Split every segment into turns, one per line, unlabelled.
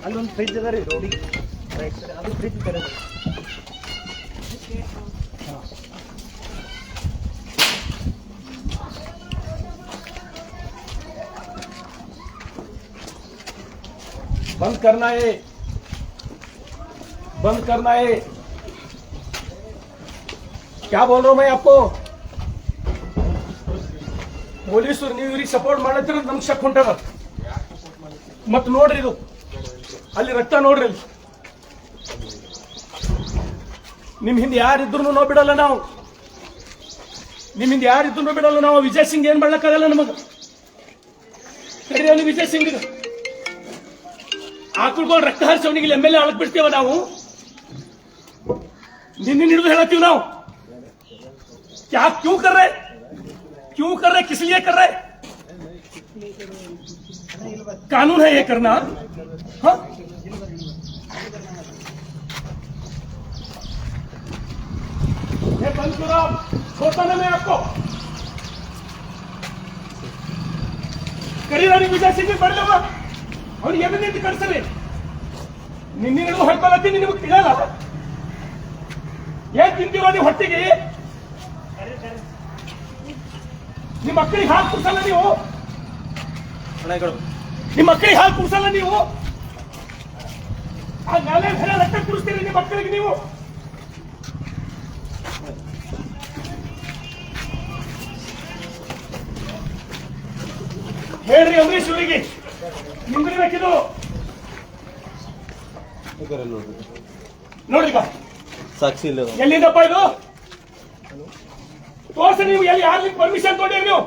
ಅಲ್ಲೊಂದು ಫ್ರಿಜ್ ಅದ ರೀ ರೋಡಿಗೆ ರೈಟ್ ಸೈಡ್, ಅದು ಫ್ರಿಜ್ ಕರೆ
बंद करना है, बंद करना है। क्या बोल रहा हूं मैं आपको? ಪೊಲೀಸರು ನೀವು ಇವ್ರಿಗೆ ಸಪೋರ್ಟ್ ಮಾಡತ್ತಿರ ನಮ್ಗೆ ಶಕ್ ಹೊಂಟದ. ಮತ್ ನೋಡ್ರಿ ಇದು ಅಲ್ಲಿ ರಕ್ತ ನೋಡ್ರಿ, ಅಲ್ಲಿ ನಿಮ್ ಹಿಂದೆ ಯಾರಿದ್ರು ನಾವು ಬಿಡಲ್ಲ, ನಾವು ನಿಮ್ ಹಿಂದೆ ಯಾರಿದ್ರು ಬಿಡಲ್ಲ ನಾವು. ವಿಜಯ್ ಸಿಂಗ್ ಏನ್ ಮಾಡ್ಲಕ್ಕಾಗಲ್ಲ ನಮಗ. ಅಲ್ಲಿ ವಿಜಯ್ ಸಿಂಗ್ ಆಕಳ್ಗಳು ರಕ್ತ ಹರಿಸವನಿಗೆ MLA ಆಳಕ್ ಬಿಡ್ತೇವ ನಾವು. ನಿನ್ನೆ ಹಿಡಿದು ಹೇಳತ್ತೀವಿ ನಾವು. क्या क्यों कर रहे, क्यों कर रहे, किस लिए कर रहे? कानून है ये करना. हाँ, ये बंद करो, छोड़ता ना मैं आपको. करी रानी विजय सिंह बढ़ लगा और ये भी नहीं ಕಳಿಸಲಿ. ನಿನ್ನೆ ಹಿಡಿದು ಹೊಡ್ಕೊಳತ್ತೀನಿ, ನಿಮಗೆ ತಿಳಿಯಲ್ಲ. ಏನ್ ತಿಂತೀರೋ ನೀವು ಹೊಟ್ಟಿಗೆ? ನಿಮ್ಮ ಮಕ್ಕಳಿಗೆ ಹಾಲು ಕುಡಿಸಲ್ಲ ನೀವು, ನಿಮ್ಮ ಮಕ್ಕಳಿಗೆ ಹಾಲು ಕುಡಿಸಲ್ಲ ನೀವು. ಆ ನಾಳೆ ಬೇರೆ ರಕ್ತ ಕುಡಿಸ್ತೀರಿ ನಿಮ್ಮ ಮಕ್ಕಳಿಗೆ ನೀವು. ಹೇಳ್ರಿ ಅಂಬರೀಶ್ ಅವರಿಗೆ, ನಿಮ್ಗೆ ಬೇಕಿದು ನೋಡ್ರಿ
ಸಾಕ್ಷಿ ಇಲ್ಲ.
ಎಲ್ಲಿಂದಪ್ಪ ಇದು ತೋರ್ಸಿ. ನೀವು ಎಲ್ಲಿ ಯಾರು ಪರ್ಮಿಷನ್ ಕೊಟ್ಟಿರಿ? ನೀವು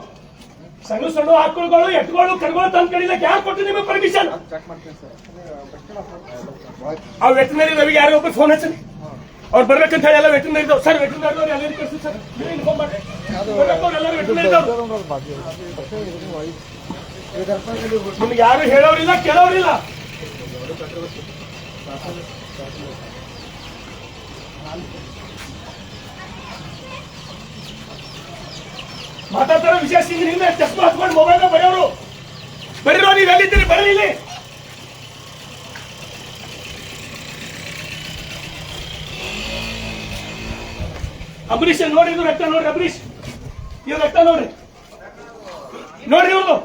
ಸಣ್ಣ ಸಣ್ಣ ಆಕಳುಗಳು, ಎತ್ತುಗಳು, ಕರುಗಳು ತಂದು ಕಡಿಲಕ್ಕೆ ಯಾರು ಕೊಟ್ಟು ನಿಮಗೆ ಪರ್ಮಿಷನ್? ಆ ವೆಟನರಿ ರವಿಗೆ ಯಾರೋ ಒಬ್ಬರು ಫೋನ್ ಹಚ್ಚಿ ಅವ್ರು ಬರ್ಬೇಕಂತ ಹೇಳಿ ಎಲ್ಲ ವೆಟನರಿ ಸರ್, ವೆಟನರಿ ಎಲ್ಲರೂ ಕಳಿಸಿ ಸರ್, ಇನ್ಫಾರ್ಮ್ ಮಾಡಿ. ಎಲ್ಲರೂ ವೆಟನರಿ ನಿಮ್ಗೆ ಯಾರು ಹೇಳೋರಿಲ್ಲ, ಕೇಳೋರಿಲ್ಲ. ಮಾತಾಡ್ತಾರೋ ವಿಜಯ್ ಸಿಂಗ್ ನಿಂದ ಚಸ್ಮಾ ಹಚ್ಕೊಂಡು ಮೊಬೈಲ್ ಬರೆಯೋರು ಬರೀರೋ. ನೀವು ಎಲ್ಲಿದ್ದೀರಿ? ಬರಲಿ ಇಲ್ಲಿ. ಅಂಬರೀಷ್ ನೋಡ್ರಿ, ಇದು ರಕ್ತ ನೋಡ್ರಿ. ಅಂಬರೀಷ್ ಇದು ರಕ್ತ ನೋಡ್ರಿ, ನೋಡ್ರಿ ಇವ್ರದು.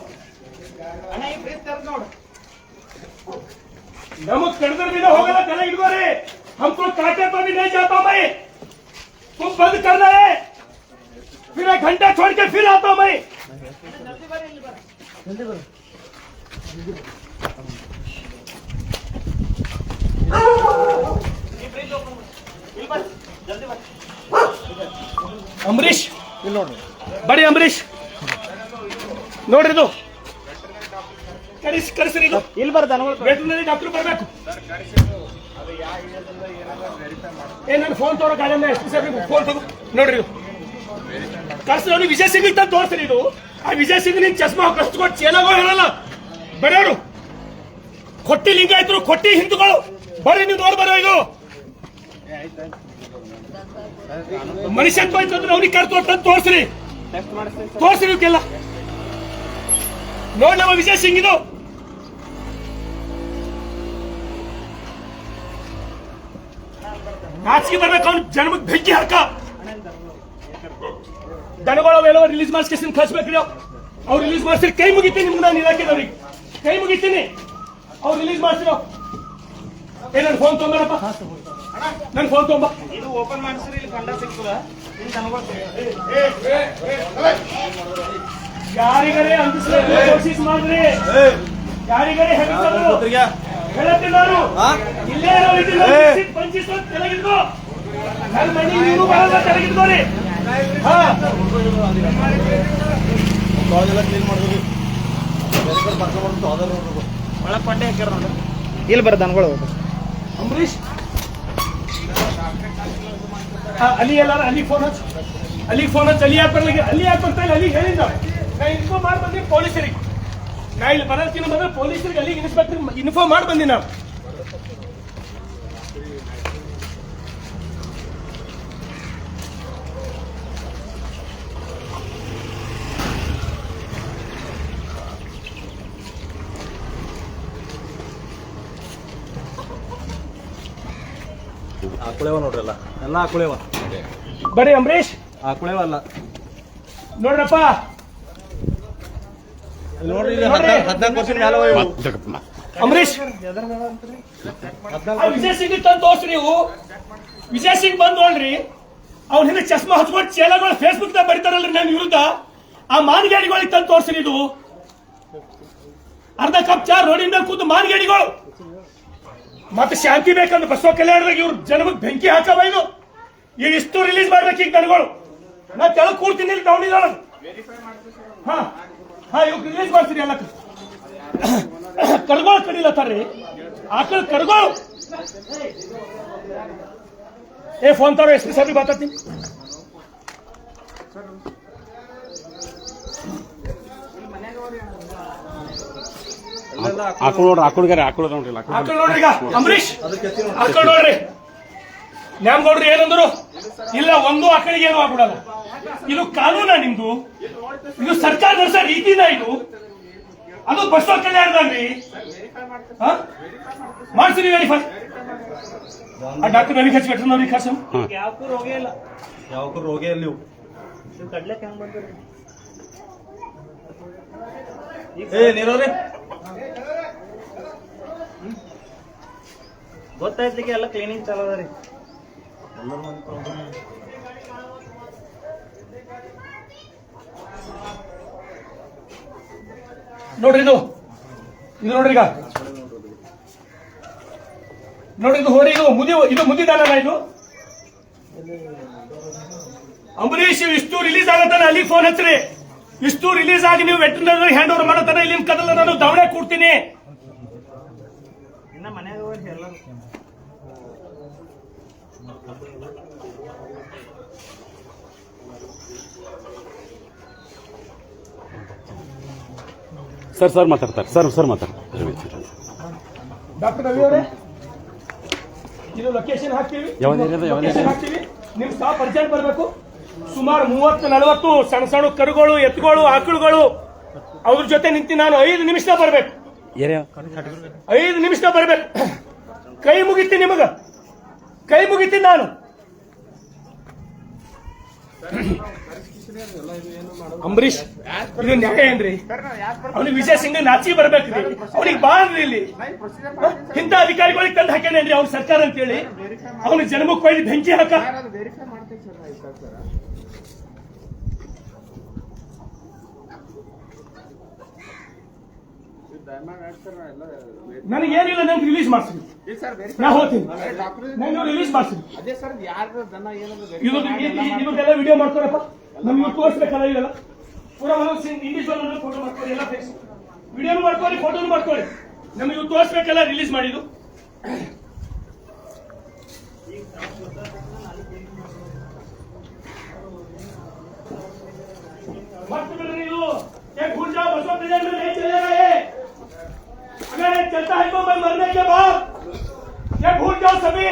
ನಮಗ್ ಕಡ್ದ್ರ भी ಹೋಗಲ್ಲ, ಕಲೆ ಇಡ್ಕೋರಿ. हमको काटे तो भी नहीं जाता मैं, तुम बंद करना है. फिर 1 घंटा छोड़ के फिर आता हूं मैं. ಅಂಬರೀಷ್ ಬಡಿ, ಅಂಬರೀಷ್ ನೋಡ್ರಿ ಇದು. ಕಳಿಸ್ರಿ ಇದು. ಇಲ್ಲಿ ಬರ್ದ ವೆಟರ್ನರಿ ಡಾಕ್ಟರ್ ಬರ್ಬೇಕು. ನನ್ನ ಫೋನ್ ತೋರೋ ಗಾಡಿ ಫೋನ್ ತಗೋ ನೋಡ್ರಿ ಇದು. ಕಳ್ಸಿ ವಿಜಯ್ ಸಿಂಗ್ ತಂದು ತೋರಿಸ್ರಿ ಇದು. ಆ ವಿಜಯ್ ಸಿಂಗ್ ನಿನ್ ಚಸ್ಮಾ ಕಸ್ಕೊಟ್ಟು ಚೇಲಾಗೋ ಹೇಳಲ್ಲ ಬರೆಯೋರು. ಕೊಟ್ಟಿ ಲಿಂಗಾಯತರು, ಕೊಟ್ಟಿ ಹಿಂದೂಗಳು ಬರ್ರಿ, ನೀವು ನೋಡಿ ಬರೋ. ಇದು ಮನುಷ್ಯತ್ವ ಇತ್ತಂದ್ರೆ ಅವ್ರಿಗೆ ಕರ್ತು ತಂದು ತೋರಿಸ್ರಿ, ತೋರಿಸ್ರಿ ಇವಕ್ಕೆಲ್ಲ. ನೋಡಿ ನಮ್ಮ ವಿಜಯ್ ಸಿಂಗ್ ಇದು. ನಾಚಿಕೆ ಬರ್ಬೇಕು ಅವ್ನು ಜನ್ಮಕ್ಕೆ ಬೆಂಕಿ ಹಾಕ. ದನಗಳು ಅವೆಲ್ಲ ರಿಲೀಸ್ ಮಾಡಿಸ್ಕೇಸಿನ ಕಳ್ಸ್ಬೇಕ್ರಿ. ಅವ್ರು ರಿಲೀಸ್ ಮಾಡಿಸ್ರಿ, ಕೈ ಮುಗಿತೀನಿ ನಿಮ್ಗೆ. ನಾನು ಇಲಾಖೆದವ್ರಿಗೆ ಕೈ ಮುಗಿತೀನಿ, ಅವ್ರು ರಿಲೀಸ್ ಮಾಡ್ಸಿರೋ. ನನ್ನ ಫೋನ್ ತೊಗೊಂಬರಪ್ಪ, ನನ್ನ ಫೋನ್ ತೊಗೊಂಬ.
ಇದು ಓಪನ್ ಮಾಡಿಸ್ರಿ, ಇಲ್ಲಿ ಕಂಡ ಸಿಗ್ತದ.
ಯಾರಿಗಾರೆ ಅಂದಿಸ್ಬೇಕು ಕೋಶಿಸ್ ಮಾಡ್ರಿ, ಯಾರಿಗಾರೆ ಹೇಳತ್ತೀನಿ ನಾನು. ಇಲ್ಲೇ ಪಂಚಿಸ್ ತೆಲಗಿದ್ಕೋ, ನನ್ನ ಮನೆ ನೀವು ಬರೋದ ತೆಲಗಿದ್ಕೋರಿ.
ಕ್ಲೀನ್ ಮಾಡಿದ್ರಿ
ಒಳಗೆ ಪಂಡೆ ಹಾಕ್ಯಾರ ನೋಡಿ. ಇಲ್ಲಿ ಬರ್ದ ದನಗಳು.
ಅಂಬರೀಷ್ ಅಲ್ಲಿ ಎಲ್ಲಾರ ಅಲ್ಲಿಗೆ ಫೋನ್ ಹಚ್ಚು, ಅಲ್ಲಿಗೆ ಫೋನ್ ಹಚ್ಚು. ಅಲ್ಲಿ ಯಾಕೆ ಬರ್ಲಿಕ್ಕೆ, ಅಲ್ಲಿ ಯಾಕೆ ಬರ್ತಾ ಇಲ್ಲ? ಅಲ್ಲಿಗೆ ಹೇಳಿದ್ದ ನಾ ಇನ್ಫಾರ್ಮ್ ಮಾಡಿ ಬಂದೀನಿ ಪೊಲೀಸರಿಗೆ. ನಾ ಇಲ್ಲಿ ಬರೋದಕ್ಕಿಂತ ಬಂದ್ರೆ ಪೊಲೀಸರಿಗೆ ಅಲ್ಲಿಗೆ ಇನ್ಸ್ಪೆಕ್ಟರ್ ಇನ್ಫಾರ್ಮ್ ಮಾಡಿ ಬಂದೀನಿ ನಾವು.
ಆಕುಳೇವ ನೋಡ್ರಿ ಎಲ್ಲ ಆಕುಳೇವ.
ಬರೀ ಅಂಬರೀಶ್
ಆಕುಳೇವ ಅಲ್ಲ
ನೋಡ್ರಪ್ಪ,
ನೋಡ್ರಿ 14 ವರ್ಷದ ಮ್ಯಾಲ ಅವ ಇವು.
ಅಂಬರೀಶ್ ವಿಜಯ್ ಸಿಂಗ್ ತಂದು ತೋರ್ಸ್ರಿ ನೀವು. ವಿಜಯ್ ಸಿಂಗ್ ಬಂದ್ ನೋಡ್ರಿ, ಅವ್ನ ಹಿಂದೆ ಚಸ್ಮಾ ಹಚ್ಕೊಂಡು ಚೇಲಗಳು ಫೇಸ್ಬುಕ್ ದಾಗ ಬರೀತಾರಲ್ರಿ ನನ್ನ ವಿರುದ್ಧ. ಆ ಮಾನಗಾಡಿಗಳಿಗೆ ತಂದು ತೋರ್ಸ್ರಿ. ಇದು ಅರ್ಧ ಕಪ್ ಚಾ ರೋಡಿನ ಮೇಲೆ ಕೂತು ಮಾನಗಾಡಿಗಳು. ಮತ್ತೆ ಶಾಂತಿ ಬೇಕಂದ್ರೆ ಬಸವ ಕಲ್ಯಾಣದಾಗ ಇವ್ರು ಜನಕ್ಕೆ ಬೆಂಕಿ ಹಾಕವ. ಇದು ಈಗ ಇಷ್ಟು ರಿಲೀಸ್ ಮಾಡ್ಬೇಕು ಈಗ ನನಗಳು. ನಾ ತೆಳಗ್ ಕೂಡ್ತೀನಿ ಇಲ್ಲಿ ಟೌನಿದೊಳ. ಹಾ ಇವ್ ರಿಲೀಸ್ ಮಾಡ್ತೀರಿ ಎಲ್ಲ. ಕಡ್ಗೋಳು ಕಡಿಲತ್ತಾರ್ರಿ, ಆಕಳ ಕಡ್ಗೋಳು. ಏ ಫೋನ್ ತಾರೋ, ಎಸ್ ಪಿ ಸಾಹೇಬ್ರಿಗೆ ಮಾತಾಡ್ತೀನಿ.
ಆಕಳು ನೋಡ್ರಿ, ಆಕಳು ನೋಡ್ರಿ,
ಆಕಳ ನೋಡ್ರಿ. ಈಗ ಅಂಬರೀಶ್ ಆಕಳ ನೋಡ್ರಿ. ನ್ಯಾಮಗೌಡ್ರಿ ಏನಂದ್ರು? ಇಲ್ಲ, ಒಂದು ಆಕಳಿಗೆ ಏನು ಆಗ್ಬಿಡಲ್ಲ. ಇದು ಕಾನೂನ ನಿಮ್ದು? ಇದು ಸರ್ಕಾರ ನಡೆಸೋ ರೀತಿನ ಇದು? ಅದು ಬಸವ ಕಲ್ಯಾಣದಾಗ್ರಿ. ಮಾಡ್ಸಿ ನೀವು ವೆರಿಫೈ. ಆ ಡಾಕ್ಟರ್ ನನಗೆ ಹಚ್ಚಿ ವೆಟರ್ನರಿ ಖರ್ಚು
ಯಾವಕ್ಕೂ ರೋಗೇ ಇಲ್ಲ, ಯಾವಕ್ಕೂ ರೋಗೇ ಇಲ್ಲ. ಇವು ಕಡ್ಲೆಕ್ ಹೆಂಗ್ ಬಂದ್ರಿ? ಏ ನೀರವ್ರಿ, ಗೊತ್ತಾಯ್ತಿಗೆ ಎಲ್ಲ ಕ್ಲೀನಿಂಗ್ ಚಾಲೋ ಅದ ರೀ.
ನೋಡ್ರಿ, ಇದು ನೋಡ್ರಿ. ಈಗ ನೋಡ್ರಿ, ಇದು ಹೋರಿ, ಇದು ಮುದಿದಾನ. ಇದು ಅಂಬರೀಶ್ ಇಷ್ಟು ರಿಲೀಸ್ ಆಗತ್ತಾನ, ಅಲ್ಲಿಗೆ ಫೋನ್ ಹಚ್ಚ್ರಿ. ಇಷ್ಟು ರಿಲೀಸ್ ಆಗಿ ನೀವು ವೆಟರ್ನರಿ ಹ್ಯಾಂಡ್ ಓವರ್ ಮಾಡತ್ತಾನ. ಇಲ್ಲಿನ ಕದಲ ನಾನು ದವಡೆ ಕೊಡ್ತೀನಿ.
ಇನ್ನ ಮನ್ಯಾಗ ಎಲ್ಲ
ಸರ್ ಮಾತಾಡ್ತಾರೆ. ಸರ್ ಮಾತಾಡ್ತಾರೆ.
ಡಾಕ್ಟರ್ ರವಿ ಅವರೇ, ಇದು ಲೊಕೇಶನ್ ಹಾಕ್ತೀವಿ. ನಿಮ್ ಸ್ಟಾಫ್ ಅರ್ಜೆಂಟ್ ಬರಬೇಕು. ಸುಮಾರು 30-40 ಸಣ್ಣ ಕರುಗಳು, ಎತ್ತುಗಳು, ಆಕಳುಗಳು ಅವ್ರ ಜೊತೆ ನಿಂತು ನಾನು 5 ನಿಮಿಷ ಬರ್ಬೇಕು. 5 ನಿಮಿಷ ಬರ್ಬೇಕು. ಕೈ ಮುಗಿತೀನಿ ನಿಮಗ, ಕೈ ಮುಗಿತೀನಿ ನಾನು. ಅಂಬರೀಶ್ ಇದು ನ್ಯಾಯ ಏನ್ರಿ? ಅವನಿಗೆ ವಿಜಯ್ ಸಿಂಗ್ ನಾಚಿ ಬರ್ಬೇಕ್ರಿ. ಅವನಿಗೆ ಬಾಳ್ರಿ ಇಲ್ಲಿ. ಇಂಥ ಅಧಿಕಾರಿಗಳಿಗೆ ತಂದು ಹಾಕ್ಯಾನೇನ್ರಿ ಅವ್ರ ಸರ್ಕಾರ ಅಂತೇಳಿ? ಅವನಿಗೆ ಜನ್ಮಕ್ಕೆ ಕೊಯ್ದು ಬೆಂಕಿ ಹಾಕ. ನನಗೇನಿಲ್ಲ, ನಂಗೆ ರಿಲೀಸ್ ಮಾಡ್ಸಿ. ನಾ ಹೋಗ್ತೀನಿ, ನಂಗೆ ರಿಲೀಸ್ ಮಾಡ್ಸಿ. ಇದಕ್ಕೆಲ್ಲ ವಿಡಿಯೋ ಮಾಡ್ಕೊರಪ್ಪ, ನಮ್ಗೆ ತೋರಿಸ್ಬೇಕಲ್ಲ. ಇದೆಲ್ಲ ಪೂರಾ ಇಂಡಿವಿಜುವಲ್ ಫೋಟೋ ಮಾಡ್ಕೊಳ್ಳಿ, ಎಲ್ಲ ಫೇಸ್ ವಿಡಿಯೋನು ಮಾಡ್ಕೊಳ್ಳಿ, ಫೋಟೋನು ಮಾಡ್ಕೊಳ್ಳಿ. ನಮ್ಗೆ ಇವು ತೋರಿಸ್ಬೇಕಲ್ಲ ರಿಲೀಸ್ ಮಾಡಿದ್ದು. मत मिल रही हो, ये भूल जाओ बसों प्रेजेंट में नहीं चलेगा ये। अगर ये चलता है तो मैं मरने के बाद ये भूल जाओ सभी।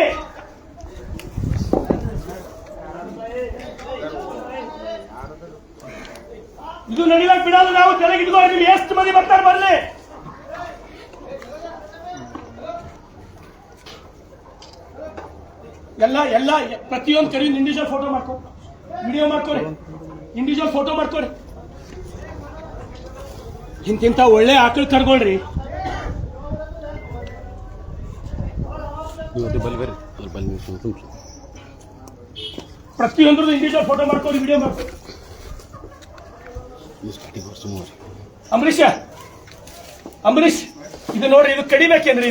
ಇದು ನಡಿಲಕ್ ಬಿಡಲ್ಲ ನಾವು. ತೆಲಗಿ ಇಟ್ಕೋ, ನೀವು ಎಷ್ಟು ಮಂದಿ ಬರ್ತಾರೆ ಬರ್ಲಿ. ಎಲ್ಲ ಪ್ರತಿಯೊಂದು ಕಡೆ ಇಂಡಿವಿಜುವಲ್ ಫೋಟೋ ಮಾಡ್ಕೊ, ವಿಡಿಯೋ ಮಾಡ್ಕೊಡಿ, ಇಂಡಿವಿಜುವಲ್ ಫೋಟೋ ಮಾಡ್ಕೊಡಿ. ಇಂತಿಂತ ಒಳ್ಳೆ ಆಕಳು ಕರ್ಕೊಳ್ರಿ. ಪ್ರತಿಯೊಂದ್ರದ್ದು ಇಂಡಿವಿಜುವಲ್ ಫೋಟೋ ಮಾಡ್ಕೊಡಿ, ವಿಡಿಯೋ ಮಾಡ್ಕೊಡಿ. ಅಂಬರೀಶ್ ಇದು ನೋಡ್ರಿ, ಇದು ಕಡಿಬೇಕೇನ್ರಿ?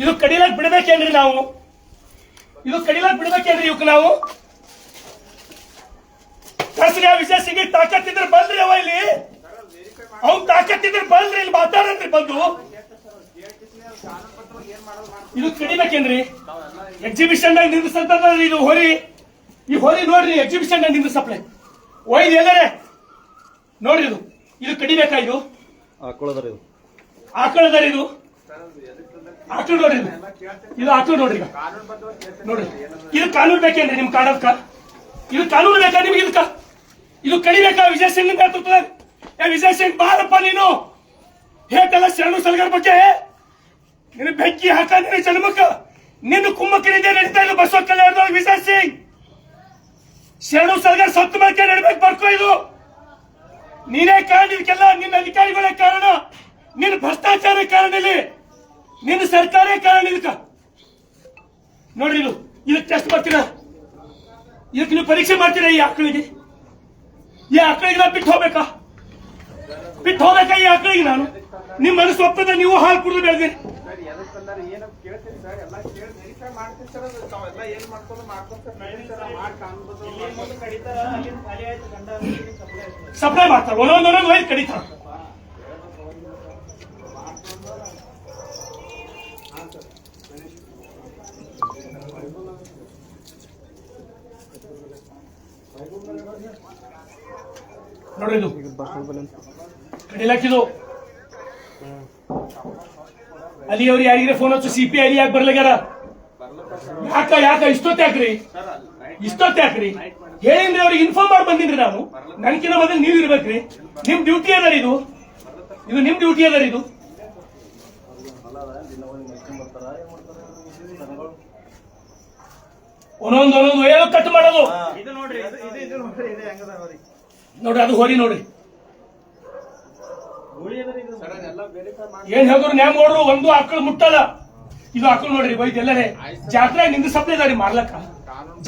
ಇದು ಕಡಿಲಾಕ್ ಬಿಡಬೇಕೇನ್ರಿ ನಾವು? ಇದು ಕಡಿಲಾಕ್ ಬಿಡಬೇಕೇನ್ರಿ ಇವಕ್ಕೆ ನಾವು? ಕಳ್ಸ್ರಿ. ಆ ವಿಜಯ್ ಸಿಂಗ್ ತಾಕತ್ತಿದ್ರೆ ಬಂದ್ರಿ ಅವ ಇಲ್ಲಿ. ಅವ್ನ್ ತಾಕತ್ತಿದ್ರೆ ಬಂದ್ರಿ ಇಲ್ಲಿ ಮಾತಾಡನ್ರಿ ಬಂದು. ಇದು ಕಡಿಬೇಕೇನ್ರಿ? ಎಕ್ಸಿಬಿಷನ್ ನಿಂದಿಸ್ತಂತ ಇದು ಹೋರಿ, ಈ ಹೋರಿ ನೋಡ್ರಿ ಎಕ್ಸಿಬಿಷನ್ ನಿಂದಿಸಪ್ಲೆ ಒಯ್ದು ಎಲ್ಲರೇ ನೋಡ್ರಿ. ಇದು ಕಡಿಬೇಕಾ? ಇದು
ಹಾಕೊಳ್ಳೋದ್ರಿ ಇದು
ಆಕಳದರ, ಇದು ಆಕಳು ನೋಡ್ರಿ, ಇದು ಆಕಳು ನೋಡ್ರಿ. ಈಗ ನೋಡ್ರಿ, ಇದು ಕಾನೂನು ಬೇಕೇನ್ರಿ ನಿಮ್ ಕಾಣದ್ಕ? ಇದು ಕಾನೂನು ಬೇಕಾ ನಿಮ್ಗೆ? ಇದಕ್ಕ ಇದು ಕಡಿಬೇಕಾ? ವಿಜಯ್ ಸಿಂಗ್ ನೇತೃತ್ವದ ವಿಜಯ್ ಸಿಂಗ್ ಬಾರಪ್ಪ, ನೀನು ಹೇಟಲ್ಲ ಶರಣು ಸಲಗರ ಬಗ್ಗೆ ನಿನ್ನ ಬೆಂಕಿ ಹಾಕ, ನಿನ್ನ ಜನ್ಮಕ್ಕ ನಿನ್ನ ಕುಮ್ಮಕ್ಕನಿಂದ ನಡೀತಾ ಇದ್ದು ಬಸವ ಕಲ್ಯಾಣದೊಳಗೆ ವಿಜಯ್ ಸಿಂಗ್ ಶರಣು ಸಲಗರ್ ಸತ್ತು ಬಳಕೆ ನಡಬೇಕು. ಬರ್ಕೋ, ಇದು ನೀನೇ ಕಾರಣ, ಇದಕ್ಕೆಲ್ಲ ನಿನ್ನ ಅಧಿಕಾರಿಗಳೇ ಕಾರಣ, ನಿನ್ನ ಭ್ರಷ್ಟಾಚಾರ ಕಾರಣ, ಇಲ್ಲಿ ನಿನ್ನ ಸರ್ಕಾರ ಕಾರಣ. ಇದಕ್ಕ ನೋಡ್ರಿ, ಇದು ಟೆಸ್ಟ್ ಮಾಡ್ತೀರಾ? ಇದಕ್ಕೆ ನೀವು ಪರೀಕ್ಷೆ ಮಾಡ್ತೀರಾ? ಈ ಆಕಳಿಗೆ ನಾ ಬಿಟ್ಟು ಹೋಗ್ಬೇಕಾ? ಈ ಆಕಳಿಗೆ ನಾನು ನಿಮ್ ಮನಸ್ಸು ಒಪ್ಪದ ನೀವು ಹಾಲು ಕುಡಿದು ಬೆಳೆದಿರಿ. ಸಪ್ಲೈ ಮಾಡ್ತಾರೆ, ಒಂದೊಂದೊಂದೊಂದು ಒಯ್ದು ಕಡಿತಾರ. ನೋಡ್ರಿ, ಇದು ಕಡಿಲಾಕಿದು ಅಲ್ಲಿ ಅವ್ರು ಯಾರಿಗಾರ ಫೋನ್ ಹಚ್ಚು, ಸಿಪಿ ಅಲ್ಲಿ ಯಾಕೆ ಬರ್ಲಾಗ್ಯಾರ? ಯಾಕ ಇಷ್ಟೊತ್ತಾಕ್ರಿ ಹೇಳಿನ್ರಿ, ಅವ್ರಿಗೆ ಇನ್ಫಾರ್ಮ್ ಮಾಡಿ ಬಂದಿನ್ರಿ ನಾನು. ನನ್ಕಿನ್ನ ಮೊದಲು ನೀವು ಇರ್ಬೇಕ್ರಿ. ನಿಮ್ ಡ್ಯೂಟಿ ಅದ ಇದು ನಿಮ್ ಡ್ಯೂಟಿ ಅದ. ಇದು ಒಂದೊಂದು ಏನೋ ಕಟ್ ಮಾಡೋದು ನೋಡ್ರಿ. ಅದು ಹೋರಿ ನೋಡ್ರಿ, ಏನ್ ಹೇಳಿದ್ರು ನ್ಯಾಮ್ ನೋಡ್ರು, ಒಂದು ಆಕಳು ಮುಟ್ಟಲ್ಲ. ಇದು ಆಕಳು ನೋಡ್ರಿ, ಬೈದ್ ಎಲ್ಲರೇ ಜಾತ್ರೆ ನಿಂದ ಸಪ್ಲೆ ಇದಾರಿ ಮಾರ್ಲಕ್ಕ,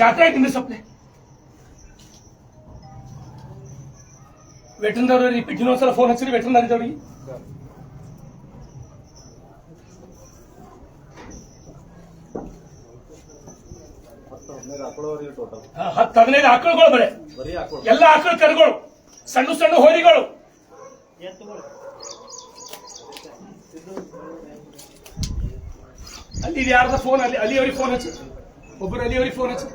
ಜಾತ್ರೆ ನಿಂದ ಸಪ್ಲೆ. ವೆಟರ್ನರಿ ರಿಪೀಟ್ ಇನ್ನೊಂದ್ಸಲ ಫೋನ್ ಹಚ್ಚಿರಿ ವೆಟರ್ನರಿದವ್ರಿಗೆ.
ಟೋಟಲ್
10-15 ಆಕಳುಗಳು ಬರೇ, ಎಲ್ಲ ಆಕಳು ಕರುಗಳು, ಸಣ್ಣ ಸಣ್ಣ ಹೋರಿಗಳು. ಅಲ್ಲಿ ಯಾರ್ದ ಫೋನ್? ಅಲ್ಲಿ ಅವ್ರಿಗೆ ಫೋನ್ ಹಚ್ಚಿ, ಒಬ್ಬರು ಅಲ್ಲಿ ಅವ್ರಿಗೆ ಫೋನ್ ಹಚ್ಚಿ.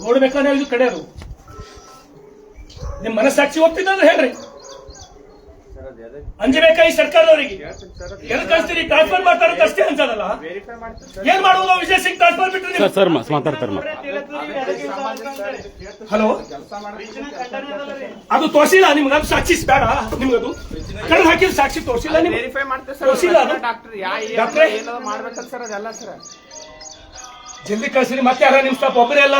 ನೋಡ್ಬೇಕಾದ್ರೆ ಇದು ಕಡೆಯದು ನಿಮ್ ಮನಸ್ಸಾಕ್ಷಿ ಒಪ್ಪಿದ್ರೆ ಹೇಳ್ರಿ. ಅಂಜಬೇಕಾ ಈ ಸರ್ಕಾರದವರಿಗೆ? ಎಲ್ಲಿ ಕಳಿಸ್ತೀರಿ? ಟ್ರಾನ್ಸ್ಫರ್ ಮಾಡ್ತಾರ ಅಷ್ಟೇ ಅನ್ಸಲ್ಲ. ಏನ್ ಮಾಡುವುದು? ವಿಜಯ್ ಸಿಂಗ್ ಟ್ರಾನ್ಸ್ಫರ್ ಬಿಟ್ಟರೆ
ಸರ್ ಮಾತಾಡ್ತಾರೆ.
ಹಲೋ, ಅದು ತೋರಿಸಿಲ್ಲ ನಿಮ್ಗೆ? ಅದು ಸಾಕ್ಷಿ ಬೇಡ ನಿಮ್ಗದು? ಕಳೆದು ಹಾಕಿದ ಸಾಕ್ಷಿ ತೋರಿಸಿಲ್ಲ ನಿಮ್ಗೆ? ತೋರಿಸಿಲ್ಲ ಅದು ಡಾಕ್ಟ್ರೇ? ಜಲ್ದಿ ಕಳಿಸ್ರಿ. ಮತ್ತೆ ಯಾರ ನಿಮ್ ಸ್ಟಾಪ್? ಒಬ್ಬರೇ ಅಲ್ಲ,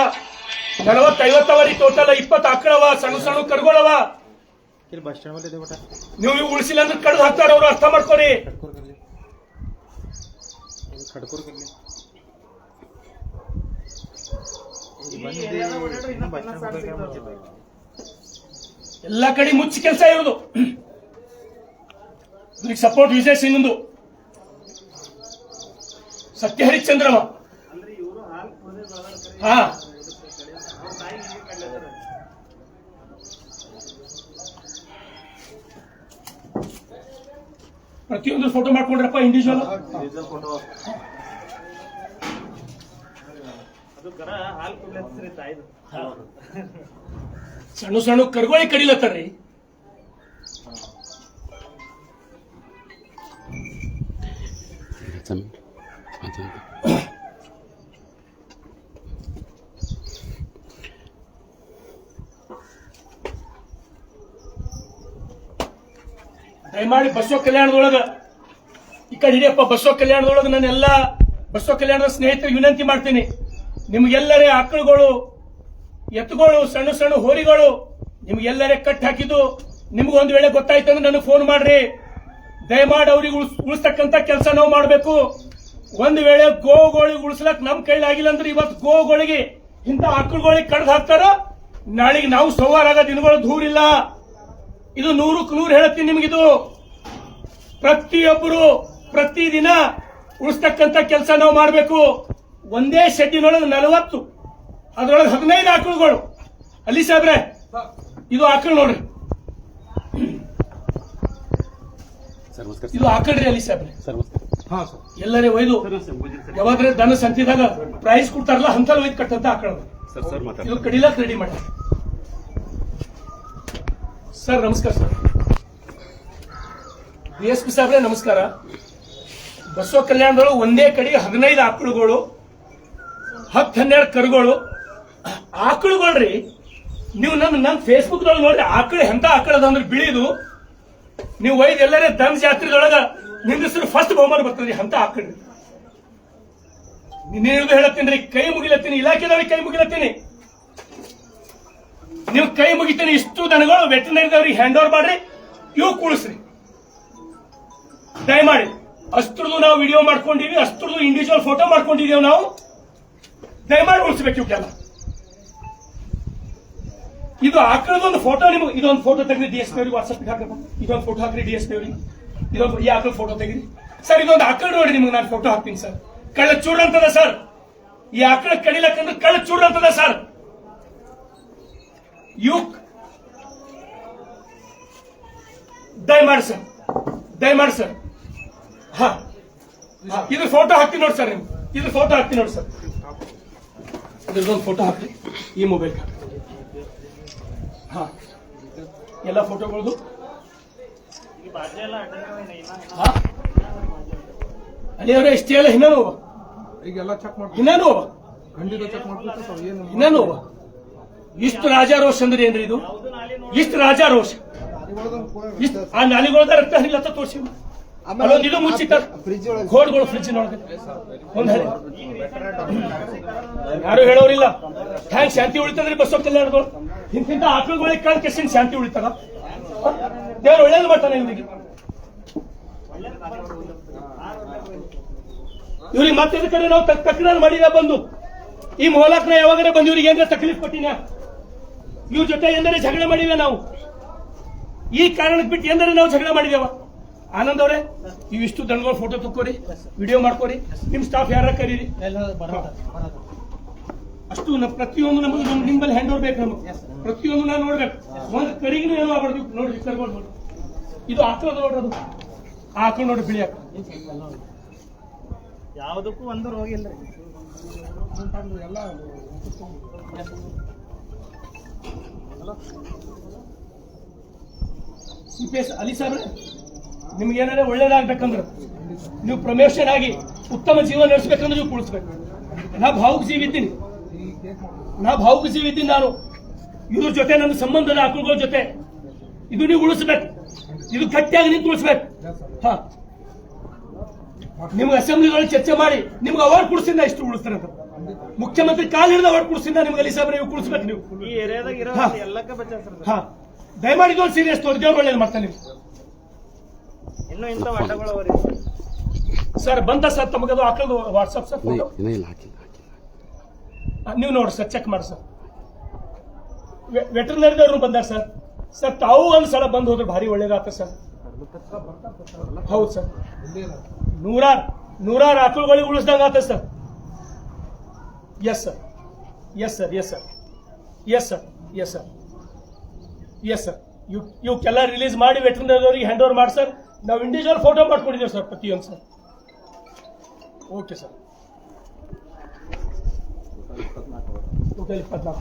40-50 ಅವರಿ ಟೋಟಲ್. 20 ಆಕಳವ, ಸಣ್ಣ ಸಣ್ಣ ಕರುಗಳವ. ನೀವು ಉಳಿಸಿಲ್ಲ ಅಂದ್ರೆ ಕಡ್ದು ಹಾಕ್ತಾರ ಅವ್ರು, ಅರ್ಥ ಮಾಡ್ಕೊರಿ. ಎಲ್ಲ ಕಡೆ ಮುಚ್ಚಿ ಕೆಲಸ ಇರೋದು. ಸಪೋರ್ಟ್ ವಿಜಯ್ ಸಿಂಗ್, ಸತ್ಯ ಹರಿಶ್ಚಂದ್ರವ. ಹಾ, ಪ್ರತಿಯೊಂದು ಫೋಟೋ ಮಾಡ್ಕೊಂಡ್ರಪ್ಪ, ಇಂಡಿವಿಜುವಲ್. ಸಣ್ಣ ಸಣ್ಣ ಕರುಗಳಿಗೆ ಕಡಿಲತ್ತಾರ್ರಿ. ದಯಮಾಡಿ ಬಸವ ಕಲ್ಯಾಣದೊಳಗ ಈ ಕಡೆ ಹಿಡಿಯಪ್ಪ. ಬಸವ ಕಲ್ಯಾಣದೊಳಗ ನಾನೆಲ್ಲ ಬಸವ ಕಲ್ಯಾಣದ ಸ್ನೇಹಿತರಿಗೆ ವಿನಂತಿ ಮಾಡ್ತೀನಿ, ನಿಮ್ಗೆಲ್ಲರೇ ಆಕಳುಗಳು, ಎತ್ತುಗಳು, ಸಣ್ಣ ಸಣ್ಣ ಹೋರಿಗಳು ನಿಮ್ಗೆಲ್ಲರೇ ಕಟ್ ಹಾಕಿದ್ದು ನಿಮ್ಗೊಂದು ವೇಳೆ ಗೊತ್ತಾಯ್ತು ಅಂದ್ರೆ ನನಗೆ ಫೋನ್ ಮಾಡ್ರಿ. ದಯಮಾಡಿ ಅವ್ರಿಗೆ ಉಳಿಸ್ತಕ್ಕಂತ ಕೆಲಸ ನಾವು ಮಾಡಬೇಕು. ಒಂದು ವೇಳೆ ಗೋಗಳಿಗೆ ಉಳಿಸ್ಲಕ್ ನಮ್ ಕೈಲಾಗಿಲ್ಲ ಅಂದ್ರೆ ಇವತ್ತು ಗೋಗಳಿಗೆ ಇಂಥ ಆಕಳುಗಳಿಗೆ ಕಡ್ದು ಹಾಕ್ತಾರ, ನಾಳೆಗೆ ನಾವು ಸೋವಾರಾಗ ದಿನಗಳು ದೂರಿಲ್ಲ. ಇದು 100ಕ್ಕೆ 100 ಹೇಳ್ತೀನಿ ನಿಮಗಿದು. ಪ್ರತಿಯೊಬ್ಬರು ಪ್ರತಿದಿನ ಉಳಿಸ್ತಕ್ಕಂಥ ಕೆಲಸ ನಾವು ಮಾಡಬೇಕು. ಒಂದೇ ಶೆಡ್ಡಿನೊಳಗೆ 40, ಅದರೊಳಗೆ 15 ಆಕಳುಗಳು. ಅಲ್ಲಿ ಸಾಹೇಬ್ರೆ, ಇದು ಆಕಳು ನೋಡ್ರಿ,
ಸರ್ ನಮಸ್ಕಾರ
ಇದು ಆಕಳ್ರಿ ಅಲ್ಲಿ ಸಾಹೇಬ್ರೆ.
ಸರ್ ನಮಸ್ಕಾರ.
ಹಾಂ ಸರ್.
ಎಲ್ಲರೇ ಒಯ್ದು ಯಾವಾಗ್ರೆ ದನ ಸಂತಿದಾಗ ಪ್ರೈಸ್ ಕೊಡ್ತಾರಲ್ಲ ಅಂತಲ್ಲಿ ಒಯ್ದು ಕಟ್ಟಂತ ಆಕಳ
ಸರ್ ಸರ್
ಇದು
ಮಾತಾಡ್ತಾರೆ
ಕಡಿಲಾಕ್ ರೆಡಿ ಮಾಡಿ. ಸರ್ ನಮಸ್ಕಾರ ಸರ್. DSP ಸಾಹೇಬ್ರೆ ನಮಸ್ಕಾರ. ಬಸವ ಕಲ್ಯಾಣದೊಳಗೆ ಒಂದೇ ಕಡೆಗೆ 15 ಆಕಳುಗಳು, 10-12 ಕರುಗಳು. ಆಕಳುಗಳ್ರಿ, ನೀವು ನನ್ನ ಫೇಸ್ಬುಕ್ ದೊಳಗೆ ನೋಡ್ರಿ, ಆಕಳು ಎಂತ ಆಕಳದ ಅಂದ್ರೆ ಬಿಳಿದು. ನೀವು ಒಯ್ದು ಎಲ್ಲರೇ ದಮ್ ಜಾತ್ರೆದೊಳಗ ನಿಂದಿಸಿದ್ರು ಫಸ್ಟ್ ಬಹುಮಾನ ಬರ್ತದ್ರಿ ಅಂತ ಆಕಳ್ರಿ. ನಿನ್ನೇನು ಹೇಳತ್ತೀನಿ, ಕೈ ಮುಗಿಲತ್ತೀನಿ, ಇಲಾಖೆದವ್ರಿಗೆ ಕೈ ಮುಗಿಲತ್ತೀನಿ, ನೀವು ಕೈ ಮುಗಿತೀನಿ. ಇಷ್ಟು ದನಗಳು ವೆಟರ್ನರಿದವ್ರಿಗೆ ಹ್ಯಾಂಡ್ ಓವರ್ ಮಾಡ್ರಿ, ಇವು ಕೂಳಿಸ್ರಿ ದಯಮಾಡಿ. ಅಷ್ಟ್ರದ್ದು ನಾವು ವಿಡಿಯೋ ಮಾಡ್ಕೊಂಡಿವಿ, ಅಷ್ಟ್ರದ್ದು ಇಂಡಿವಿಜುವಲ್ ಫೋಟೋ ಮಾಡ್ಕೊಂಡಿದ್ದೇವೆ ನಾವು. ದಯಮಾಡಿ ಉಳಿಸ್ಬೇಕು ಇವಕ್ಕೆಲ್ಲ. ಇದು ಆಕಳದೊಂದು ಫೋಟೋ ನಿಮಗೆ, ಇದೊಂದು ಫೋಟೋ ತೆಗೆದು DSP ಅವ್ರಿಗೆ ವಾಟ್ಸಪ್ಗೆ ಹಾಕಬೇಕು. ಇದೊಂದು ಫೋಟೋ ಹಾಕ್ರಿ DSP ಅವ್ರಿಗೆ. ಇದೊಂದು ಈ ಆಕಳ ಫೋಟೋ ತೆಗಿರಿ ಸರ್. ಇದೊಂದು ಆಕಳ ನೋಡಿ, ನಿಮ್ಗೆ ನಾನು ಫೋಟೋ ಹಾಕ್ತೀನಿ ಸರ್. ಕಳ್ಳ ಚೂಡ್ ಅಂತದ ಸರ್. ಈ ಆಕಳ ಕಡಿಲಕ್ಕಂದ್ರೆ ಕಳ್ಳ ಚೂಡ್ ಅಂತದ ಸರ್. ದಯಮಾಡಿ ಸರ್, ದಯಮಾಡಿ ಸರ್. ಹಾ, ಇದ್ರ ಫೋಟೋ ಹಾಕ್ತೀನಿ ನೋಡಿ ಸರ್. ನೀವು ಇದ್ರ ಫೋಟೋ ಹಾಕ್ತೀನಿ ನೋಡಿ ಸರ್. ಇದ್ರದ್ದೊಂದು ಫೋಟೋ ಹಾಕ್ರಿ ಈ ಮೊಬೈಲ್. ಹಾ, ಎಲ್ಲ ಫೋಟೋಗಳದು. ಅಲ್ಲಿಯವರೇ ಇಷ್ಟೇ ಅಲ್ಲ, ಇನ್ನೂ
ಈಗೆಲ್ಲ ಚೆಕ್ ಮಾಡಿ,
ಇನ್ನೇನು
ಖಂಡಿತ ಚೆಕ್ ಮಾಡ್ಬೇಕು ಸರ್. ಏನು
ಇನ್ನೇನು ಇಷ್ಟು ರಾಜಾರೋಷ ಅಂದ್ರೆ ಏನ್ರಿ ಇದು? ಇಷ್ಟು ರಾಜಾರೋಷ, ಇಷ್ಟು ಆ ನಾಲಿಗಳದ ರಕ್ತ ಹರಿಲತ್ತ ತೋರಿಸಿ. ಅಲ್ಲೊಂದು ಇದು ಮುಚ್ಚಿಟ್ಟ ಗೋಡ್ಗಳು ಫ್ರಿಜ್ಜಿನೊಳಗೆ ಒಂದು ಹಳೆ. ಯಾರು ಹೇಳೋರಿಲ್ಲ. ಹ್ಯಾಂಗ್ ಶಾಂತಿ ಉಳಿತದ್ರಿ ಬಸವ ಕಲ್ಯಾಣಗಳು? ಇಂತಿಂತ ಆಕಳುಗಳಿಗೆ ಕಳ್ ಕೆಸಿನ ಶಾಂತಿ ಉಳಿತಾರ? ದೇವ್ರು ಒಳ್ಳೇದು ಮಾಡ್ತಾನೆ ಇವರಿಗೆ. ಇವ್ರಿಗೆ ಮತ್ತೆ ಕಡೆ ನಾವು ತಕರಾರು ಮಾಡಿದ ಬಂದು ಈ ಮೊಹಲಾಕ್ನ ಯಾವಾಗಲೇ ಬಂದು ಇವ್ರಿಗೆ ಏನಾರ ತಕ್ಲೀಫ್ ಕೊಟ್ಟಿನ? ಇವ್ರ ಜೊತೆ ಎಂದರೆ ಜಗಳ ಮಾಡಿವೆ ನಾವು. ಈ ಕಾರಣಕ್ಕೆ ಬಿಟ್ಟು ಎಂದರೆ ನಾವು ಜಗಳ ಮಾಡಿದೇವ? ಆನಂದ್ ಅವರೇ, ಇವಿಷ್ಟು ದನಗಳ ಫೋಟೋ ತಕ್ಕೋರಿ, ವಿಡಿಯೋ ಮಾಡ್ಕೋರಿ, ನಿಮ್ ಸ್ಟಾಫ್ ಯಾರ ಕರೀರಿ. ಅಷ್ಟು ಪ್ರತಿಯೊಂದು ನಮಗೆ ನಿಮ್ಮಲ್ಲಿ ಹ್ಯಾಂಡ್ ಓವರ್ ಬೇಕು. ನಮಗೆ ಪ್ರತಿಯೊಂದು ನಾನು ನೋಡ್ಬೇಕು. ಒಂದು ಕರಿಗೂ ಏನೋ ಆಗ್ಬಾರ್ದು ನೋಡ್ರಿ. ಕರ್ಕೊಂಡು ನೋಡಿ, ಇದು ಆಕಳದ ನೋಡ್ರಿ, ಅದು ಆಕಳು ನೋಡ್ರಿ, ಬಿಳಿ ಆಕಳು.
ಯಾವುದಕ್ಕೂ ಒಂದು ರೋಗ ಇಲ್ಲ ಎಲ್ಲ.
CPS ಅಲಿ ಸಾಹೇಬ್ರೆ, ನಿಮ್ಗೆ ಏನಾದ್ರೆ ಒಳ್ಳೇದಾಗ್ಬೇಕಂದ್ರೆ, ನೀವು ಪ್ರಮೋಷನ್ ಆಗಿ ಉತ್ತಮ ಜೀವನ ನಡೆಸಬೇಕಂದ್ರೆ ನೀವು ಕುಳಿಸ್ಬೇಕು. ನಾ ಭಾವುಕ ಜೀವಿ ಇದ್ದೀನಿ, ನಾನು. ಇವ್ರ ಜೊತೆ ನನ್ನ ಸಂಬಂಧದ ಆಕಳುಗಳ ಜೊತೆ ಇದು ನೀವು ಉಳಿಸ್ಬೇಕು. ಇದು ಗಟ್ಟಿಯಾಗಿ ನಿಂತು ಉಳಿಸ್ಬೇಕು. ಹಾ, ನಿಮ್ಗೆ ಅಸೆಂಬ್ಲಿಗಳಲ್ಲಿ ಚರ್ಚೆ ಮಾಡಿ ನಿಮ್ಗೆ ಅವಾರ್ಡ್ ಕೊಡಿಸಿಂದ ಇಷ್ಟು ಉಳಿಸ್ತಾರೆ ಅಂತ. ಮುಖ್ಯಮಂತ್ರಿ ಕಾಲ್ ಹಿಡಿದ ಅವಾರ್ಡ್ ಕೊಡಿಸಿಂದ ನಿಮ್ಗೆ ಅಲಿ ಸಾಹೇಬ್ರೆ ನೀವು ಕುಳಿಸ್ಬೇಕು. ನೀವು
ಈ ಏರಿಯಾದಾಗ ಇರೋ ಎಲ್ಲಕ್ಕೆ ಬಚಾಸ್ತಾರೆ
ಹಾ, ದಯಮಾಡಿ ಇದೊಂದು ಸೀರಿಯಸ್ ತೋರಿ, ದೇವ್ರು ಒಳ್ಳೇದು ಮಾಡ್ತಾನೆ. ನೀವು
ಇನ್ನೂ ಇಂಥ ಅಡ್ಡಗಳು ಅವರಿ
ಸರ್ ಬಂದ ಸರ್ ತಮಗದು ಆಕಳದು ವಾಟ್ಸಪ್ ಸರ್ ಫೋಟೋ
ಇಲ್ಲ ಹಾಕಿಲ್ಲ.
ನೀವು ನೋಡಿ ಸರ್, ಚೆಕ್ ಮಾಡಿ ಸರ್. ವೆಟರ್ನರಿದವ್ರು ಬಂದಾರ ಸರ್. ಸರ್ ತಾವು ಒಂದು ಸಲ ಬಂದು ಹೋದ್ರೆ ಭಾರಿ ಒಳ್ಳೇದಾಗ್ತದೆ ಸರ್. ಹೌದು ಸರ್, ನೂರಾರು ಆಕಳುಗಳಿಗೆ ಉಳಿಸ್ದಂಗ ಆಗ್ತದೆ sir. Yes sir, yes sir, yes sir, yes sir, yes sir, yes sir. ಇವಕ್ಕೆಲ್ಲ ರಿಲೀಸ್ ಮಾಡಿ ವೆಟರ್ನರಿದವ್ರಿಗೆ ಹ್ಯಾಂಡ್ ಓವರ್ ಮಾಡಿ ಸರ್. ನಾವು ಇಂಡಿವಿಜುವಲ್ ಫೋಟೋ ಮಾಡ್ಕೊಂಡಿದ್ದೇವೆ ಸರ್ ಪ್ರತಿಯೊಂದು ಸರ್. Okay sir. ಟೋಟಲ್ 24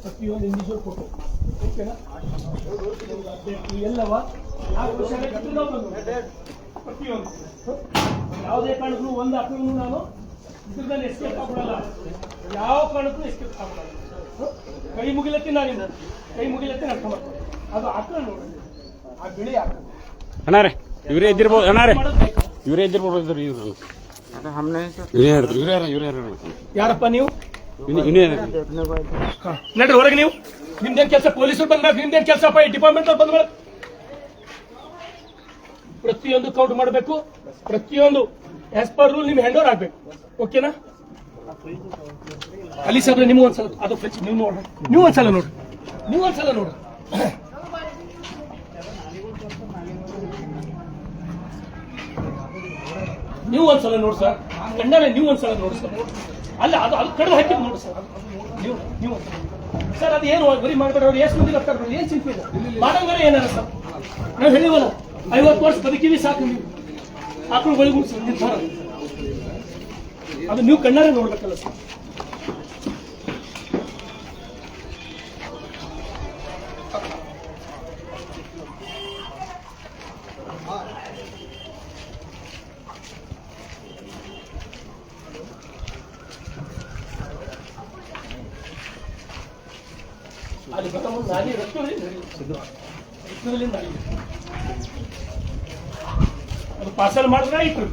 ಪ್ರತಿಯೊಂದು ಇಂಡಿವಿಜುವಲ್ ಫೋಟೋ. ಓಕೆನಾ? ಎಲ್ಲವ ಪ್ರತಿಯೊಂದು ಯಾವುದೇ ಕಾರಣಕ್ಕೂ ಒಂದು ಆಕಳನ್ನು ನಾನು ಇದ್ರಲ್ಲಿ ಎಸ್ಕೇಪ್ ಆಗ್ಬಿಡಲ್ಲ. ಯಾವ ಕಾರಣಕ್ಕೂ ಎಸ್ಕೇಪ್ ಆಗ್ಬಿಡಲ್ಲ. ಕೈ ಮುಗಿಲತ್ತಿ ನಾನು ಕೈ ಮುಗಿಲತ್ತಿ ಅರ್ಥ ಮಾಡ್ತೀನಿ. ಅದು ಆಕಳ ನೋಡಿ, ಆ ಬಿಳಿ ಆಕಳ
ಅಣ್ಣಾರೆ ಇವರೇ ಇದ್ದಿರ್ಬೋದು. ಅಣ್ಣಾರೆ ಇವರೇ ಇದ್ದಿರ್ಬೋದು.
ಯಾರಪ್ಪ ನೀವು?
ಇವರೇ
ನಡ್ರಿ ಹೊರಗೆ. ನೀವು ನಿಮ್ದೇನ್ ಕೆಲಸ? ಪೊಲೀಸರು ಬಂದ್ಬೇಕು. ನಿಮ್ದೇನ್ ಕೆಲಸ? ಡಿಪಾರ್ಟ್ಮೆಂಟ್ ಅವ್ರು ಬಂದ್ಬೇಕು. ಪ್ರತಿಯೊಂದು ಕೌಂಟ್ ಮಾಡಬೇಕು. ಪ್ರತಿಯೊಂದು ಆಸ್ ಪರ್ ರೂಲ್ ನಿಮ್ ಹ್ಯಾಂಡ್ ಓವರ್ ಆಗ್ಬೇಕು. ಓಕೆನಾ? ಅಲ್ಲಿ ಸಾಹೇಬ್ರೆ ನಿಮ್ಗೆ ಒಂದ್ಸಲ ಅದು ಫ್ರಿಜ್ ನೀವು ನೋಡ್ರಿ. ನೀವು ಒಂದ್ಸಲ ನೋಡ್ರಿ. ನೀವು ಒಂದ್ಸಲ ನೋಡಿ ಸರ್, ಕಣ್ಣಾರೆ ನೀವು ಒಂದ್ಸಲ ನೋಡಿ ಸರ್. ಅಲ್ಲ ಅದು ಕಡ್ದು ಹಾಕಿದ್ ನೋಡಿ ಸರ್. ನೀವು ಸರ್ ಅದು ಏನು ಬರೀ ಮಾಡ್ಬೇಡ್ರಿ. ಅವ್ರು ಎಷ್ಟು ಮಂದಿ ಬರ್ತಾರೆ, ಏನ್ ಚಿಂತೆ ಇಲ್ಲ, ಮಾಡಂಗಾರೆ ಏನಾರ ಸರ್. ನಾವು ಹೇಳಿವಲ್ಲ 50 ವರ್ಷ ಬದುಕಿವಿ ಸಾಕು. ನೀವು ಆಕಳುಗಳಿಗೂ ನಿರ್ಧಾರ ಅದು ನೀವು ಕಣ್ಣಾರೆ ನೋಡ್ಬೇಕಲ್ಲ ಸರ್. ಅಲ್ಲಿ ಬತ್ತ ಮುಂದೆ ನಾಲಿ ರಕ್ತದಿಂದ ಅದು ಪಾರ್ಸಲ್ ಮಾಡಿದ್ರೆ ಇಟ್ರು.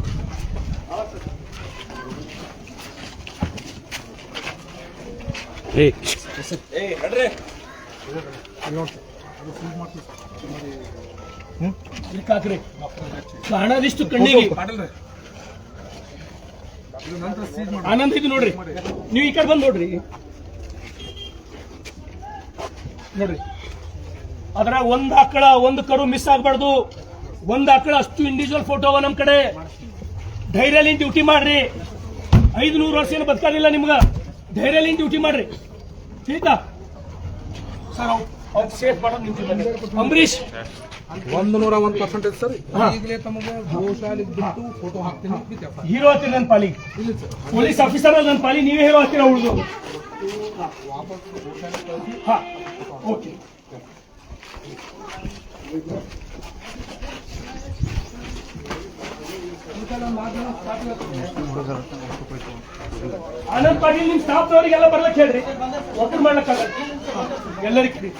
ಹಾಕ್ರಿ ಕಾಣದಿಷ್ಟು ಕಣ್ಣಿಗೆ ಆನಂದ ಇದು ನೋಡ್ರಿ. ನೀವು ಈ ಕಡೆ ಬಂದು ನೋಡ್ರಿ ಅದ್ರ ಒಂದ್ ಆಕಳ ಒಂದು ಕರು ಮಿಸ್ ಆಗ್ಬಾರ್ದು. ಒಂದ್ ಆಕಳ ಅಷ್ಟು ಇಂಡಿವಿಜುವಲ್ ಫೋಟೋ ನಮ್ ಕಡೆ. ಧೈರ್ಯಲಿಂದ ಡ್ಯೂಟಿ ಮಾಡ್ರಿ. 500 ವರ್ಷ ಏನು ಬದುಕೋದಿಲ್ಲ ನಿಮ್ಗ. ಧೈರ್ಯಲಿಂದ ಡ್ಯೂಟಿ ಮಾಡ್ರಿ. ठीका ಸರ್ ಅವ್ರು ಸೇಫ್ ಮಾಡೋದು ನಿಂತಿದ್ದಾರೆ. ಅಂಬರೀಶ್
101% ಸರ್. ಈಗಲೇ ತಮಗೆ ಗೋಶಾಲೆ ಬಿಟ್ಟು ಫೋಟೋ ಹಾಕ್ತೀನಿ.
ಹೀರೋ ಹತ್ತಿರ ನನ್ನ ಪಾಲಿ, ಪೊಲೀಸ್ ಆಫೀಸರ್ ನನ್ನ ಪಾಲಿ, ನೀವೇ ಹೀರೋ ಹತ್ತಿರ ಉಳಿದು. ಹಾ ಓಕೆ. ಆನಂದ್ ಪಾಟೀಲ್ ನಿಮ್ ಸ್ಟಾಫ್ನವರಿಗೆಲ್ಲ ಬರ್ಲಕ್ಕೆ ಹೇಳ್ರಿ. ಒಬ್ಬರು ಮಾಡ್ಲಕ್ಕಾಗಲ್ಲ, ಎಲ್ಲರಿಗೂ.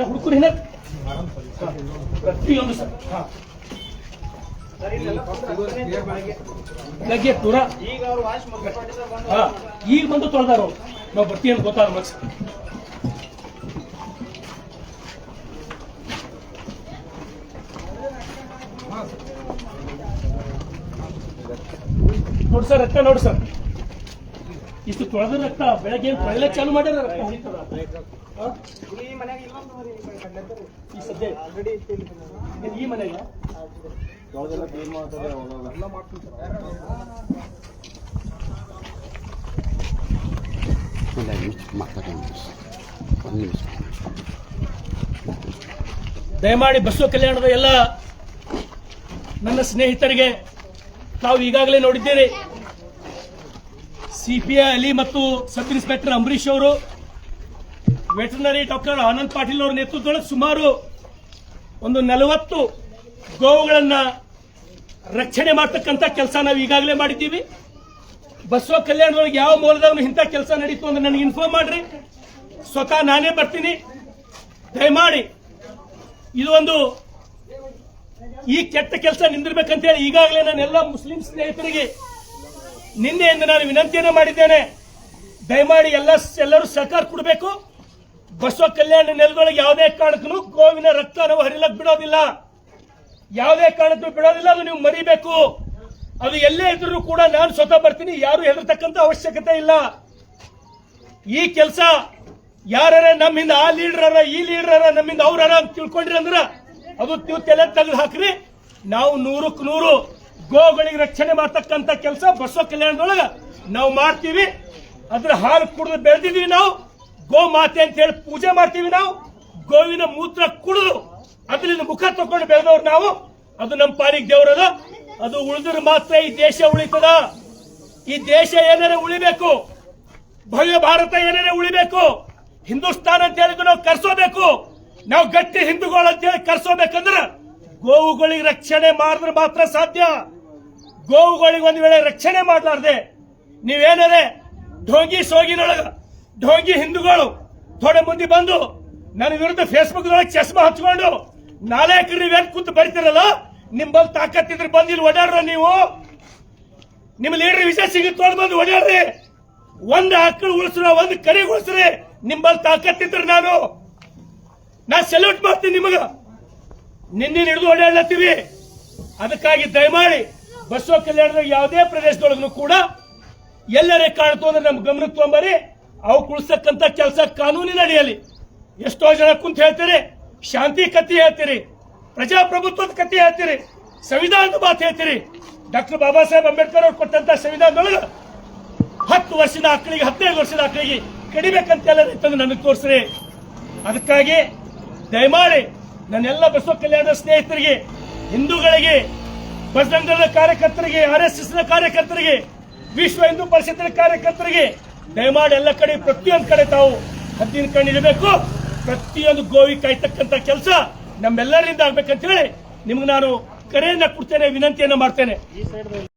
ಹುಡುಕರು ಹಿನ್ನ ಪ್ರತಿಯೊಂದು ಸರ್. ಬೆಳಗ್ಗೆ ಪೂರ ಈಗ ಬಂದು ತೊಳೆದಾರ. ನಾವು ಬರ್ತೀವಿ ಅಂತ ಗೊತ್ತಾರ ಮನ್ಸ. ನೋಡಿ ಸರ್ ರಕ್ತ ನೋಡಿ ಸರ್. ಇಷ್ಟು ತೊಳೆದ ರಕ್ತ ಬೆಳಗ್ಗೆ ತೊಳೆಯಕ್ಕೆ ಚಾಲು ಮಾಡ್ಯಾರ. ರಕ್ತ ಈ ಸದ್ಯ ಈ ಮನೆಗೆ ದಯಮಾಡಿ ಬಸವ ಕಲ್ಯಾಣದ ಎಲ್ಲ ನನ್ನ ಸ್ನೇಹಿತರಿಗೆ ತಾವು ಈಗಾಗಲೇ ನೋಡಿದ್ದೀರಿ. ಸಿಪಿಐ ಅಲಿ ಮತ್ತು ಸಬ್ ಇನ್ಸ್ಪೆಕ್ಟರ್ ಅಂಬರೀಶ್ ಅವರು, ವೆಟರ್ನರಿ ಡಾಕ್ಟರ್ ಆನಂದ್ ಪಾಟೀಲ್ ಅವರ ನೇತೃತ್ವದಲ್ಲಿ ಸುಮಾರು ಒಂದು 40 ಗೋವುಗಳನ್ನ ರಕ್ಷಣೆ ಮಾಡ್ತಕ್ಕಂಥ ಕೆಲಸ ನಾವು ಈಗಾಗಲೇ ಮಾಡಿದ್ದೀವಿ. ಬಸವ ಕಲ್ಯಾಣದೊಳಗೆ ಯಾವ ಮೂಲದವನು ಇಂಥ ಕೆಲಸ ನಡೀತು ಅಂದ್ರೆ ನನಗೆ ಇನ್ಫಾರ್ಮ್ ಮಾಡ್ರಿ. ಸ್ವತಃ ನಾನೇ ಬರ್ತೀನಿ. ದಯಮಾಡಿ ಇದು ಒಂದು ಈ ಕೆಟ್ಟ ಕೆಲಸ ನಿಂದಿರ್ಬೇಕಂತ ಹೇಳಿ ಈಗಾಗಲೇ ನಾನು ಎಲ್ಲ ಮುಸ್ಲಿಂ ಸ್ನೇಹಿತರಿಗೆ ನಿನ್ನೆಯಿಂದ ನಾನು ವಿನಂತಿಯನ್ನು ಮಾಡಿದ್ದೇನೆ. ದಯಮಾಡಿ ಎಲ್ಲರೂ ಸಹಕಾರ ಕೊಡಬೇಕು. ಬಸವ ಕಲ್ಯಾಣ ನೆಲದೊಳಗೆ ಯಾವುದೇ ಕಾರಣಕ್ಕೂ ಗೋವಿನ ರಕ್ತ ನಾವು ಹರಿಲಕ್ಕೆ ಬಿಡೋದಿಲ್ಲ. ಯಾವುದೇ ಕಾರಣಕ್ಕೂ ಬಿಡೋದಿಲ್ಲ. ಅದು ನೀವು ಮರಿಬೇಕು. ಅದು ಎಲ್ಲೇ ಇದ್ರೂ ಕೂಡ ನಾನು ಸ್ವತಃ ಬರ್ತೀನಿ. ಯಾರು ಹೆದರ್ತಕ್ಕಂಥ ಅವಶ್ಯಕತೆ ಇಲ್ಲ. ಈ ಕೆಲಸ ಯಾರ ನಮ್ಮಿಂದ ಆ ಲೀಡರ್ ಈ ಲೀಡರ್ ನಮ್ಮಿಂದ ಅವ್ರ ಅಂತ ತಿಳ್ಕೊಂಡ್ರಿ ಅಂದ್ರ ಅದು ನೀವು ತಲೆ ತೆಗೆದು ಹಾಕ್ರಿ. ನಾವು 100ಕ್ಕೆ 100 ಗೋಗಳಿಗೆ ರಕ್ಷಣೆ ಮಾಡ್ತಕ್ಕಂಥ ಕೆಲಸ ಬಸವ ಕಲ್ಯಾಣದೊಳಗ ನಾವು ಮಾಡ್ತೀವಿ. ಅದ್ರ ಹಾಲು ಕುಡಿದು ಬೆಳೆದಿದೀವಿ. ನಾವು ಗೋ ಮಾತೆ ಅಂತ ಹೇಳಿ ಪೂಜೆ ಮಾಡ್ತೀವಿ. ನಾವು ಗೋವಿನ ಮೂತ್ರ ಕುಡಿದು ಅದರಿಂದ ಮುಖ ತಕೊಂಡು ಬೆಳೆದವ್ರು ನಾವು. ಅದು ನಮ್ಮ ಪಾಲಿಗೆ ದೇವರದ. ಅದು ಉಳಿದ್ರೆ ಮಾತ್ರ ಈ ದೇಶ ಉಳಿತದ. ಈ ದೇಶ ಏನಾರ ಉಳಿಬೇಕು, ಭವ್ಯ ಭಾರತ ಏನಾರ ಉಳಿಬೇಕು, ಹಿಂದೂಸ್ತಾನ್ ಅಂತ ಹೇಳಿದ್ರು ನಾವು ಕರ್ಸೋಬೇಕು. ನಾವು ಗಟ್ಟಿ ಹಿಂದೂಗಳು ಅಂತ ಹೇಳಿ ಕರ್ಸೋಬೇಕಂದ್ರೆ ಗೋವುಗಳಿಗೆ ರಕ್ಷಣೆ ಮಾಡಿದ್ರೆ ಮಾತ್ರ ಸಾಧ್ಯ. ಗೋವುಗಳಿಗೆ ಒಂದು ವೇಳೆ ರಕ್ಷಣೆ ಮಾಡಲಾರ್ದೆ ನೀವೇನಾರೆ ಢೋಂಗಿ ಸೋಗಿನೊಳಗ ಢೋಂಗಿ ಹಿಂದೂಗಳು ಥೋಡೆ ಮಂದಿ ಬಂದು ನನ್ನ ವಿರುದ್ಧ ಫೇಸ್ಬುಕ್ ದೊಳಗೆ ಚಸ್ಮಾ ಹಚ್ಕೊಂಡು ನಾಲ್ಕು ನೀವೇನ್ ಕೂತು ಬರೀತಿರಲ್ಲ, ನಿಮ್ಮಲ್ಲಿ ತಾಕತ್ತಿದ್ರೆ ಬಂದು ಇಲ್ಲಿ ಓಡಾಡ್ರ. ನೀವು ನಿಮ್ಮ ಲೀಡರ್ ವಿಷಯ ಸಿಗುತ್ತೋಡ್ ಬಂದು ಓಡಾಡ್ರಿ. ಒಂದು ಆಕಳು ಉಳಿಸ್ರ, ಒಂದು ಕರಿ ಉಳಿಸ್ರಿ. ನಿಮ್ಮಲ್ಲಿ ತಾಕತ್ತಿದ್ರೆ ನಾನು ಸೆಲ್ಯೂಟ್ ಮಾಡ್ತೀನಿ ನಿಮಗ. ನಿನ್ನೆ ಹಿಡಿದು ಓಡಾಡ್ಲತ್ತೀವಿ. ಅದಕ್ಕಾಗಿ ದಯಮಾಡಿ ಬಸವ ಕಲ್ಯಾಣದ ಯಾವುದೇ ಪ್ರದೇಶದೊಳಗೂ ಕೂಡ ಎಲ್ಲರೇ ಕಾಣ್ತು ಅಂದ್ರೆ ನಮ್ ಗಮನಕ್ಕೆ ತೊಗೊಂಬರಿ. ಅವು ಕುಳಿಸ್ತಕ್ಕಂತ ಕೆಲಸ ಕಾನೂನಿನ ಅಡಿಯಲ್ಲಿ. ಎಷ್ಟೋ ಜನ ಕುಂತ ಹೇಳ್ತೀರಿ, ಶಾಂತಿ ಕತ್ತಿ ಹೇಳ್ತೀರಿ, ಪ್ರಜಾಪ್ರಭುತ್ವದ ಕತ್ತಿ ಹೇಳ್ತೀರಿ, ಸಂವಿಧಾನದ ಮಾತು ಹೇಳ್ತೀರಿ. ಡಾಕ್ಟರ್ ಬಾಬಾ ಸಾಹೇಬ್ ಅಂಬೇಡ್ಕರ್ ಅವ್ರು ಕೊಟ್ಟಂತ ಸಂವಿಧಾನದೊಳಗೆ 10 ವರ್ಷದ ಆಕಳಿಗೆ 15 ವರ್ಷದ ಆಕಳಿಗೆ ಕಡಿಬೇಕಂತ ಎಲ್ಲ ಇತ್ತಂದ್ರೆ ನನಗೆ ತೋರಿಸ್ರಿ. ಅದಕ್ಕಾಗಿ ದಯಮಾಡಿ ನನ್ನೆಲ್ಲ ಬಸವ ಕಲ್ಯಾಣದ ಸ್ನೇಹಿತರಿಗೆ, ಹಿಂದೂಗಳಿಗೆ, ಬಜರಂಗದಳ ಕಾರ್ಯಕರ್ತರಿಗೆ, RSS ನ ಕಾರ್ಯಕರ್ತರಿಗೆ, ವಿಶ್ವ ಹಿಂದೂ ಪರಿಷತ್ತಿನ ಕಾರ್ಯಕರ್ತರಿಗೆ ದಯಮಾಡಿ ಎಲ್ಲ ಕಡೆ ಪ್ರತಿಯೊಂದು ಕಡೆ ತಾವು ಹದ್ದಿನ ಕಣ್ಣಿಡಬೇಕು. ಪ್ರತಿಯೊಂದು ಗೋವಿ ಕಾಯ್ತಕ್ಕಂತ ಕೆಲಸ ನಮ್ಮೆಲ್ಲರಿಂದ ಆಗ್ಬೇಕಂತ ಹೇಳಿ ನಿಮ್ಗೆ ನಾನು ಕರೆಯನ್ನ ಕೊಡ್ತೇನೆ, ವಿನಂತಿಯನ್ನ ಮಾಡ್ತೇನೆ.